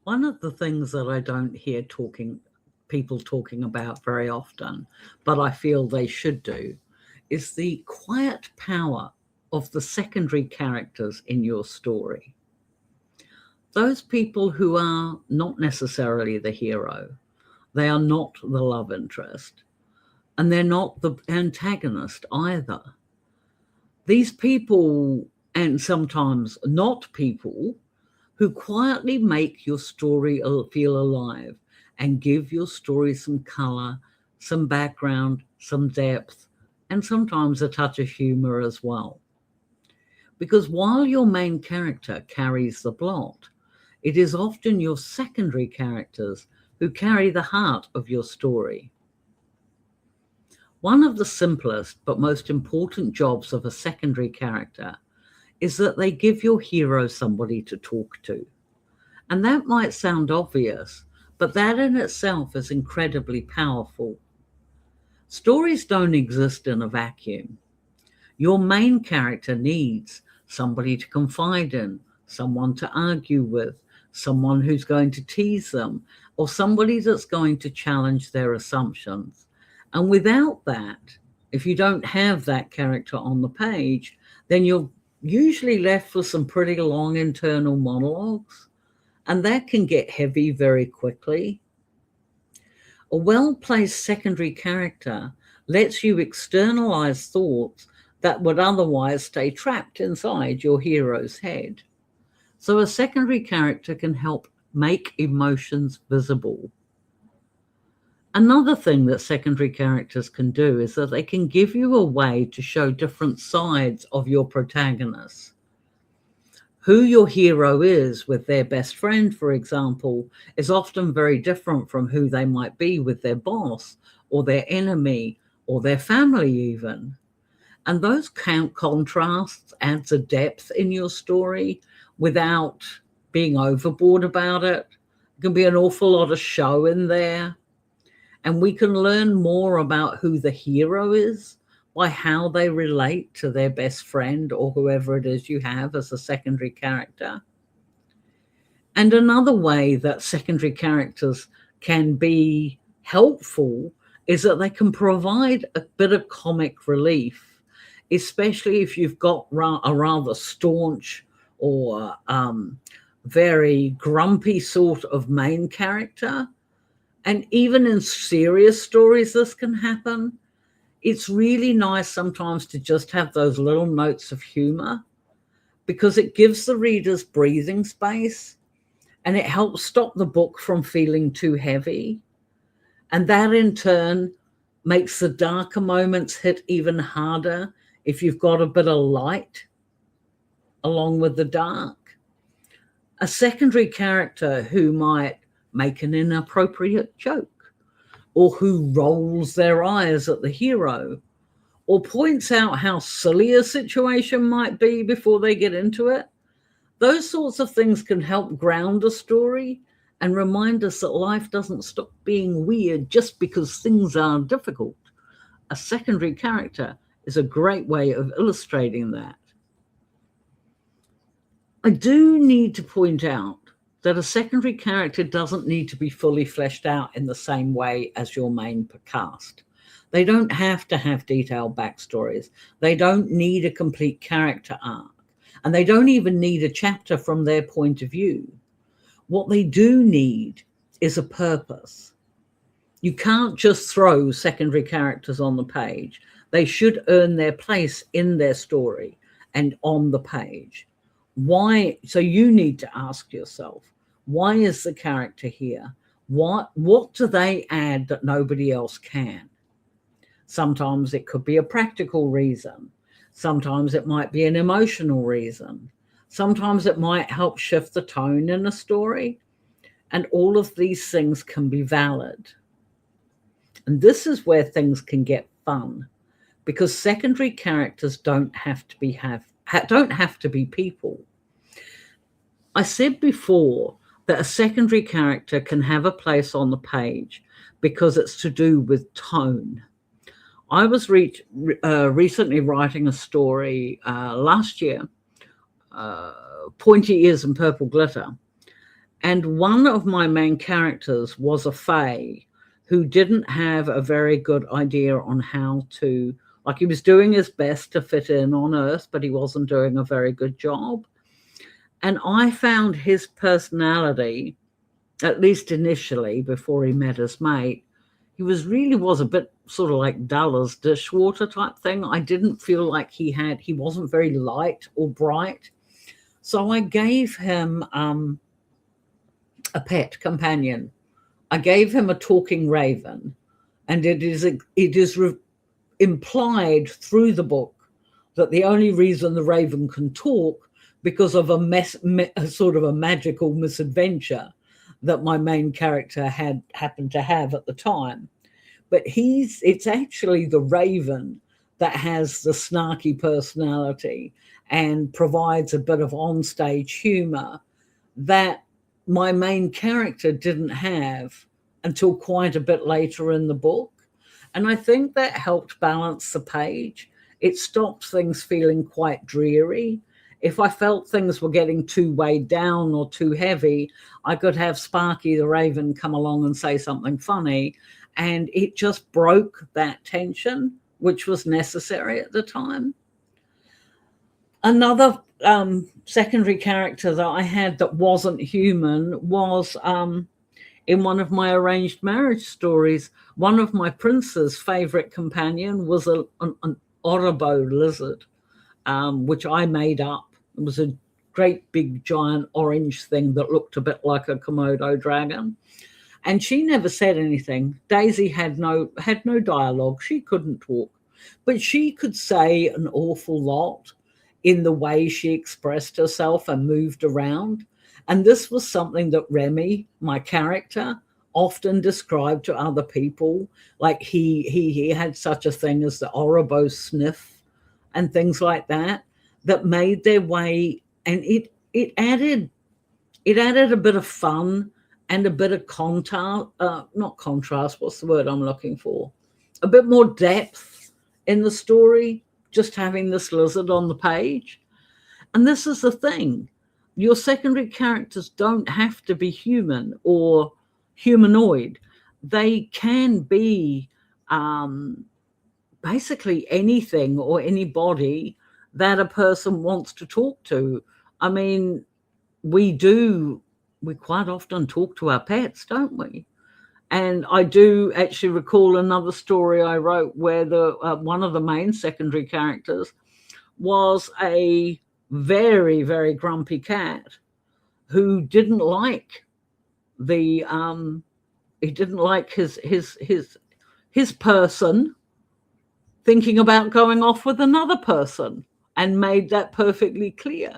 One of the things that I don't hear people talking about very often, but I feel they should do, is the quiet power of the secondary characters in your story. Those people who are not necessarily the hero, they are not the love interest, and they're not the antagonist either. These people, and sometimes not people, who quietly make your story feel alive and give your story some color, some background, some depth, and sometimes a touch of humor as well. Because while your main character carries the plot, it is often your secondary characters who carry the heart of your story. One of the simplest but most important jobs of a secondary character is that they give your hero somebody to talk to. And that might sound obvious, but that in itself is incredibly powerful. Stories don't exist in a vacuum. Your main character needs somebody to confide in, someone to argue with, someone who's going to tease them, or somebody that's going to challenge their assumptions. And without that, if you don't have that character on the page, then you're usually left with some pretty long internal monologues, and that can get heavy very quickly. A well-placed secondary character lets you externalize thoughts that would otherwise stay trapped inside your hero's head. So a secondary character can help make emotions visible. Another thing that secondary characters can do is that they can give you a way to show different sides of your protagonist. Who your hero is with their best friend, for example, is often very different from who they might be with their boss or their enemy or their family even. And those contrasts adds a depth in your story without being overboard about it. There can be an awful lot of show in there. And we can learn more about who the hero is by how they relate to their best friend or whoever it is you have as a secondary character. And another way that secondary characters can be helpful is that they can provide a bit of comic relief, especially if you've got a rather staunch or very grumpy sort of main character. And even in serious stories, this can happen. It's really nice sometimes to just have those little notes of humor because it gives the readers breathing space and it helps stop the book from feeling too heavy. And that in turn makes the darker moments hit even harder if you've got a bit of light along with the dark. A secondary character who might make an inappropriate joke, or who rolls their eyes at the hero, or points out how silly a situation might be before they get into it. Those sorts of things can help ground a story and remind us that life doesn't stop being weird just because things are difficult. A secondary character is a great way of illustrating that. I do need to point out that a secondary character doesn't need to be fully fleshed out in the same way as your main cast. They don't have to have detailed backstories. They don't need a complete character arc. And they don't even need a chapter from their point of view. What they do need is a purpose. You can't just throw secondary characters on the page. They should earn their place in their story and on the page. Why? So you need to ask yourself, why is the character here? What do they add that nobody else can? Sometimes it could be a practical reason. Sometimes it might be an emotional reason. Sometimes it might help shift the tone in a story. And all of these things can be valid. And this is where things can get fun, because secondary characters don't have to be people. I said before that a secondary character can have a place on the page because it's to do with tone. I was recently writing a story last year, Pointy Ears and Purple Glitter, And one of my main characters was a fae who didn't have a very good idea on how to, like, he was doing his best to fit in on Earth, but he wasn't doing a very good job. And I found his personality, at least initially, before he met his mate, he was a bit sort of like dull as dishwater type thing. I didn't feel like he wasn't very light or bright. So I gave him a pet companion. I gave him a talking raven, and it is implied through the book that the only reason the raven can talk because of a sort of a magical misadventure that my main character had happened to have at the time. But it's actually the raven that has the snarky personality and provides a bit of onstage humor that my main character didn't have until quite a bit later in the book. And I think that helped balance the page. It stopped things feeling quite dreary. If I felt things were getting too weighed down or too heavy, I could have Sparky the Raven come along and say something funny, and it just broke that tension, which was necessary at the time. Another secondary character that I had that wasn't human was in one of my arranged marriage stories. One of my prince's favorite companion was an Orobo lizard, which I made up. It was a great big giant orange thing that looked a bit like a Komodo dragon. And she never said anything. Daisy had no dialogue. She couldn't talk, but she could say an awful lot in the way she expressed herself and moved around. And this was something that Remy, my character, often described to other people. Like he had such a thing as the Orobo sniff and things like that made their way, and it added a bit of fun and a bit of not contrast, what's the word I'm looking for? A bit more depth in the story, just having this lizard on the page. And this is the thing. Your secondary characters don't have to be human or humanoid. They can be basically anything or anybody that a person wants to talk to. I mean, we quite often talk to our pets, don't we? And I do actually recall another story I wrote where one of the main secondary characters was a very, very grumpy cat who didn't like his person thinking about going off with another person, and made that perfectly clear.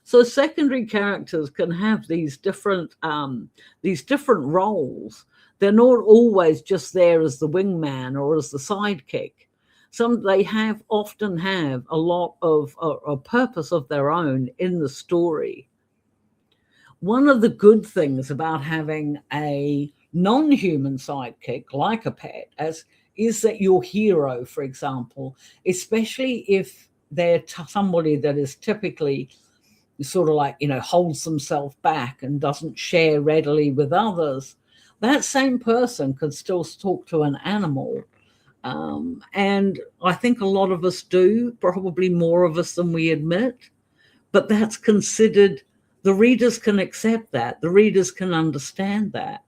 So secondary characters can have these different roles. They're not always just there as the wingman or as the sidekick. They often have a lot of a purpose of their own in the story. One of the good things about having a non-human sidekick like a pet is that your hero, for example, especially if they're somebody that is typically sort of like, holds themselves back and doesn't share readily with others, that same person could still talk to an animal. And I think a lot of us do, probably more of us than we admit, but that's considered, the readers can accept that, the readers can understand that.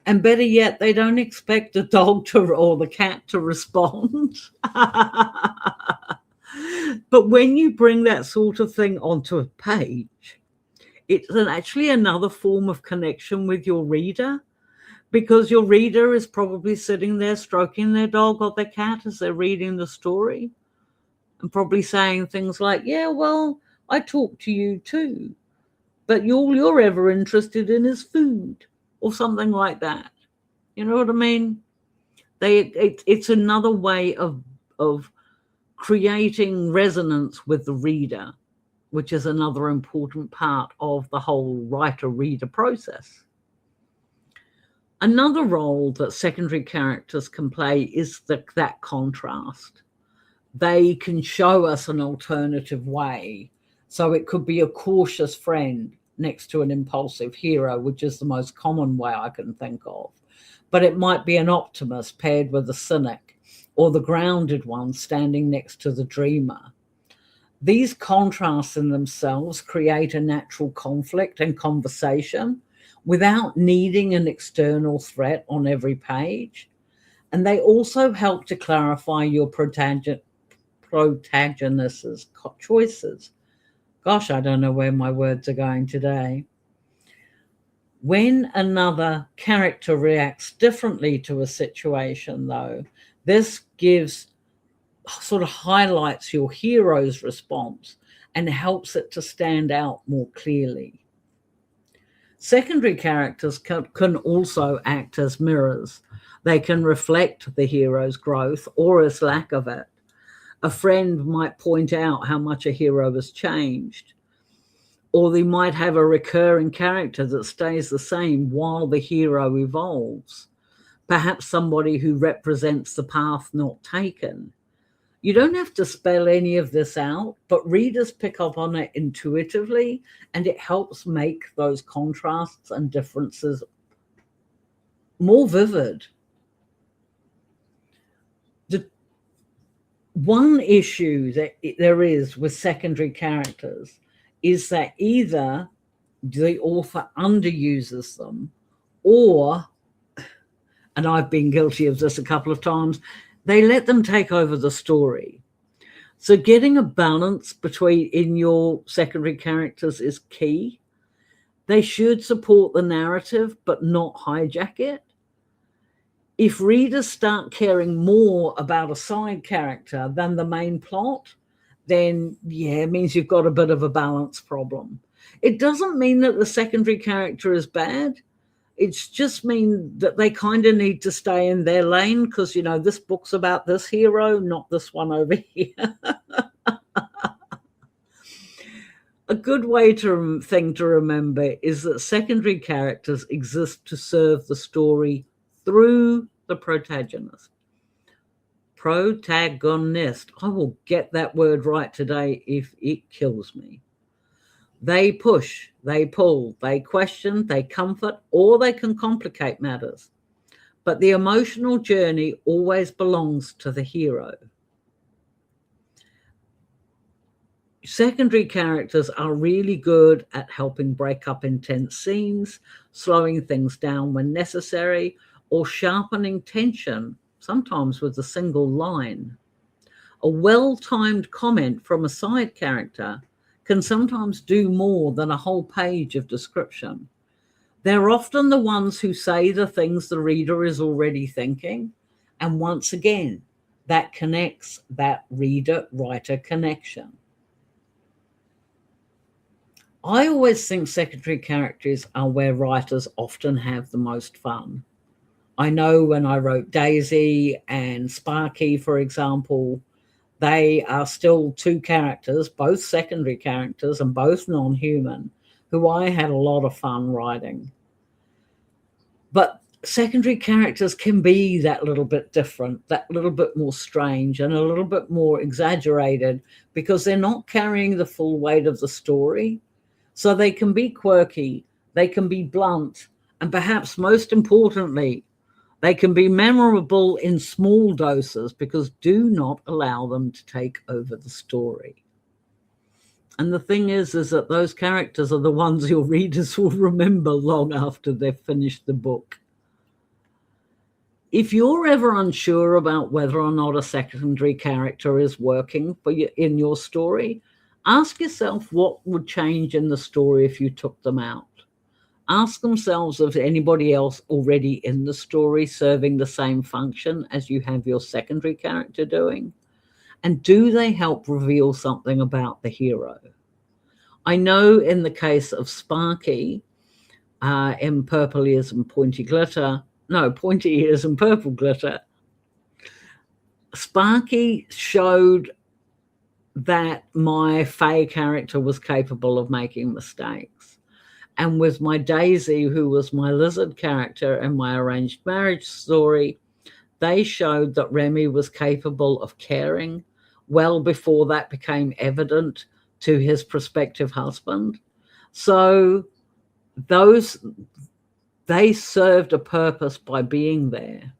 And better yet, they don't expect the dog or the cat to respond. But when you bring that sort of thing onto a page, it's actually another form of connection with your reader, because your reader is probably sitting there stroking their dog or their cat as they're reading the story, and probably saying things like, yeah, well, I talk to you too, but all you're ever interested in is food, or something like that. You know what I mean? It's another way of creating resonance with the reader, which is another important part of the whole writer-reader process. Another role that secondary characters can play is that contrast. They can show us an alternative way. So it could be a cautious friend next to an impulsive hero, which is the most common way I can think of. But it might be an optimist paired with a cynic, or the grounded one standing next to the dreamer. These contrasts in themselves create a natural conflict and conversation without needing an external threat on every page. And they also help to clarify your protagonist's choices. Gosh, I don't know where my words are going today. When another character reacts differently to a situation, though, this sort of highlights your hero's response and helps it to stand out more clearly. Secondary characters can also act as mirrors. They can reflect the hero's growth or his lack of it. A friend might point out how much a hero has changed, or they might have a recurring character that stays the same while the hero evolves. Perhaps somebody who represents the path not taken. You don't have to spell any of this out, but readers pick up on it intuitively, and it helps make those contrasts and differences more vivid. The one issue that there is with secondary characters is that either the author underuses them, or, and I've been guilty of this a couple of times, they let them take over the story. So getting a balance in your secondary characters is key. They should support the narrative, but not hijack it. If readers start caring more about a side character than the main plot, then yeah, it means you've got a bit of a balance problem. It doesn't mean that the secondary character is bad. It's just mean that they kind of need to stay in their lane, because, you know, this book's about this hero, not this one over here. A good thing to remember is that secondary characters exist to serve the story through the protagonist. Protagonist. I will get that word right today if it kills me. They push, they pull, they question, they comfort, or they can complicate matters. But the emotional journey always belongs to the hero. Secondary characters are really good at helping break up intense scenes, slowing things down when necessary, or sharpening tension, sometimes with a single line. A well-timed comment from a side character can sometimes do more than a whole page of description. They're often the ones who say the things the reader is already thinking. And once again, that connects that reader-writer connection. I always think secondary characters are where writers often have the most fun. I know when I wrote Daisy and Sparky, for example, they are still two characters, both secondary characters and both non-human, who I had a lot of fun writing. But secondary characters can be that little bit different, that little bit more strange and a little bit more exaggerated, because they're not carrying the full weight of the story. So they can be quirky, they can be blunt, and perhaps most importantly, they can be memorable in small doses, because do not allow them to take over the story. And the thing is that those characters are the ones your readers will remember long after they've finished the book. If you're ever unsure about whether or not a secondary character is working for you in your story, ask yourself what would change in the story if you took them out. Ask themselves if anybody else already in the story serving the same function as you have your secondary character doing. And do they help reveal something about the hero? I know in the case of Sparky, in Purple Ears and Pointy Ears and Purple Glitter, Sparky showed that my Fae character was capable of making mistakes. And with my Daisy, who was my lizard character in my arranged marriage story, they showed that Remy was capable of caring well before that became evident to his prospective husband. So they served a purpose by being there.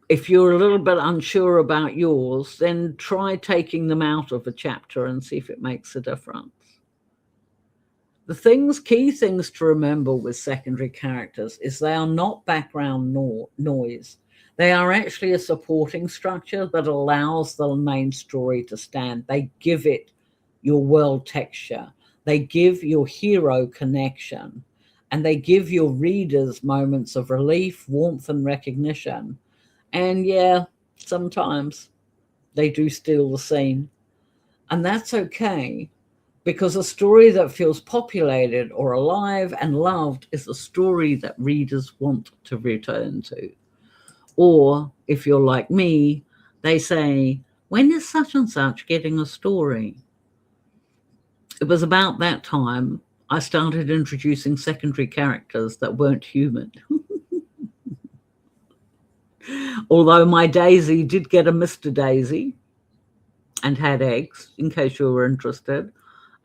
If you're a little bit unsure about yours, then try taking them out of a chapter and see if it makes a difference. The key things to remember with secondary characters is they are not background noise. They are actually a supporting structure that allows the main story to stand. They give it your world texture. They give your hero connection, and they give your readers moments of relief, warmth, and recognition. And yeah, sometimes they do steal the scene. And that's okay, because a story that feels populated or alive and loved is a story that readers want to return to. Or if you're like me, they say, when is such and such getting a story? It was about that time I started introducing secondary characters that weren't human. Although my Daisy did get a Mr. Daisy and had eggs, in case you were interested.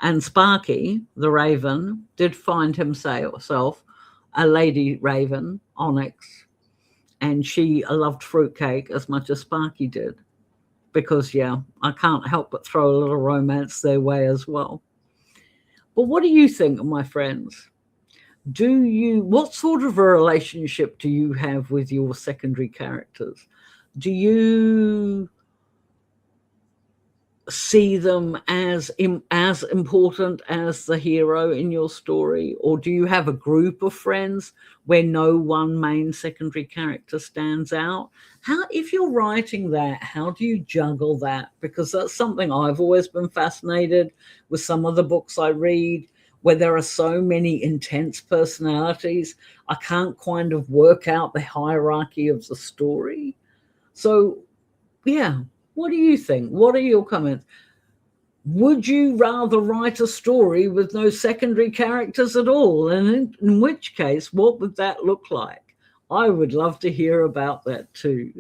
And Sparky, the raven, did find himself a lady raven, Onyx, and she loved fruitcake as much as Sparky did. Because, yeah, I can't help but throw a little romance their way as well. But what do you think, my friends? What sort of a relationship do you have with your secondary characters? Do you see them as important as the hero in your story? Or do you have a group of friends where no one main secondary character stands out? If you're writing that, how do you juggle that? Because that's something I've always been fascinated with some of the books I read, where there are so many intense personalities. I can't kind of work out the hierarchy of the story. So, yeah, what do you think? What are your comments? Would you rather write a story with no secondary characters at all? And in which case, what would that look like? I would love to hear about that too.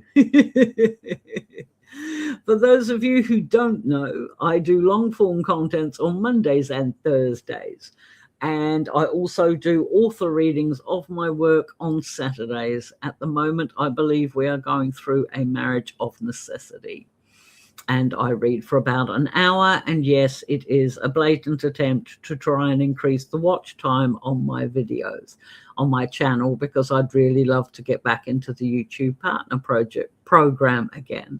For those of you who don't know, I do long form contents on Mondays and Thursdays. And I also do author readings of my work on Saturdays. At the moment, I believe we are going through A Marriage of Necessity. And I read for about an hour. And yes, it is a blatant attempt to try and increase the watch time on my videos on my channel, because I'd really love to get back into the YouTube Partner Project program again.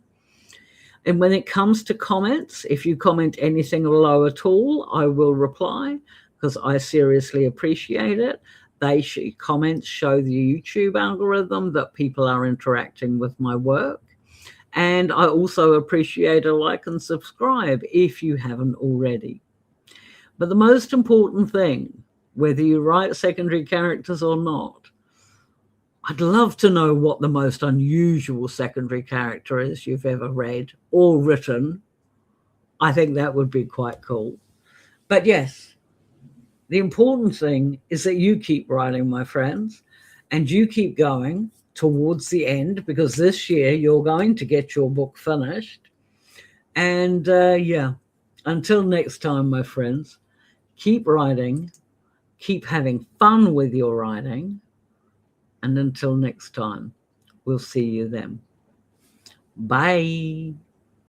And when it comes to comments, if you comment anything low at all, I will reply, because I seriously appreciate it. Comments show the YouTube algorithm that people are interacting with my work. And I also appreciate a like and subscribe if you haven't already. But the most important thing, whether you write secondary characters or not, I'd love to know what the most unusual secondary character is you've ever read or written. I think that would be quite cool. But yes, the important thing is that you keep writing, my friends, and you keep going towards the end, because this year you're going to get your book finished. And yeah, until next time, my friends, keep writing, keep having fun with your writing. And until next time, we'll see you then. Bye.